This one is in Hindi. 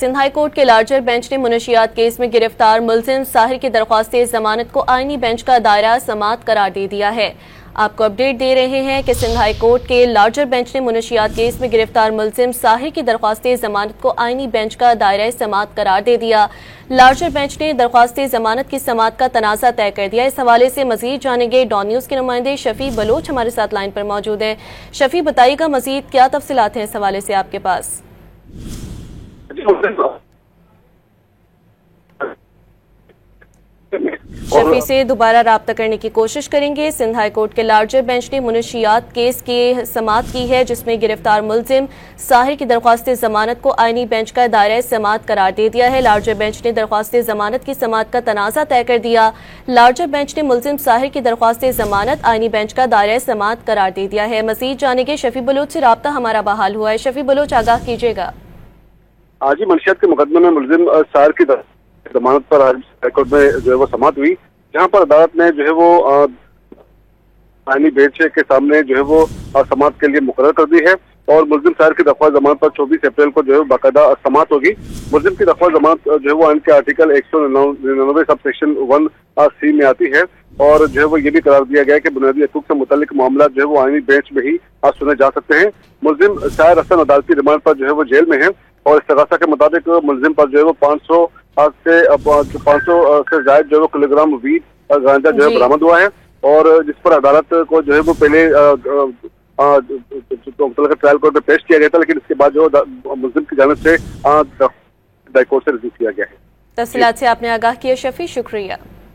सिंध हाई कोर्ट के लार्जर बेंच ने मुनशियात केस में गिरफ्तार मुलजिम साहिर की दरख्वास्त जमानत को आईनी बेंच का दायरा समाअत करार दे दिया है। आपको अपडेट दे रहे हैं कि सिंध हाई कोर्ट के लार्जर बेंच ने मुनशियात केस में गिरफ्तार मुलजिम साहिर की दरख्वास्त जमानत को आईनी बेंच का दायरा समाअत करार दे दिया। लार्जर बेंच ने दरख्वास्त जमानत की समाअत का तनाज़ा तय कर दिया। इस हवाले से मजीद जानेंगे डॉन न्यूज़ के नुमाइंदे शफी बलोच हमारे साथ लाइन पर मौजूद है। शफी, बताइएगा मजीद क्या तफसीलात हैं इस हवाले से आपके पास? शफी से दोबारा राब्ता करने की कोशिश करेंगे। सिंध हाई कोर्ट के लार्जर बेंच ने मुनशियात केस की समाअत की है, जिसमें गिरफ्तार मुलजिम साहिर की दरख्वास्त जमानत को आईनी बेंच का दायरा समाअत करार दे दिया है। लार्जर बेंच ने दरख्वास्त जमानत की समाअत का तनाज़ा तय कर दिया। लार्जर बेंच ने मुलजिम साहिर की दरख्वास्त जमानत आईनी बेंच का दायरा समाअत करार दे दिया है। मजीद जानेंगे शफी बलोच से राब्ता हमारा बहाल हुआ है। शफी बलोच, आगाह कीजिएगा। आज ही मंशियात के मुकदमे में मुलजिम साहिर की जमानत पर हाईकोर्ट में जो है वो समाअत हुई, जहां पर अदालत ने जो है वो आईनी बेंच के सामने जो है वो समाअत के लिए मुकर्रर कर दी है और मुलजिम साहिर की दरख्वास्त जमानत पर 24 अप्रैल को जो है बाकायदा समाअत होगी। मुलजिम की दरख्वास्त जमानत जो है वो आइन के आर्टिकल 199 सब सेक्शन 1C में आती है और जो है वो ये भी करार दिया गया है कि बुनियादी हकूक से मुतालिक मामला जो है वो आईनी बेंच में ही सुने जा सकते हैं। मुलजिम साहिर असन अदालती रिमांड पर जो है वो जेल में है और इस्तगासा के मुताबिक मुलजिम पर जो है वो 500 से जायद जो है किलोग्राम वीट गांजा जो है बरामद हुआ है और जिस पर अदालत को जो है वो पहले ट्रायल कोर्ट में पेश किया गया था, लेकिन इसके बाद जो मुलजिम की जानिब से हाई कोर्ट से रिसीव किया गया है। तफसीलात से आपने आगाह किया शफी, शुक्रिया।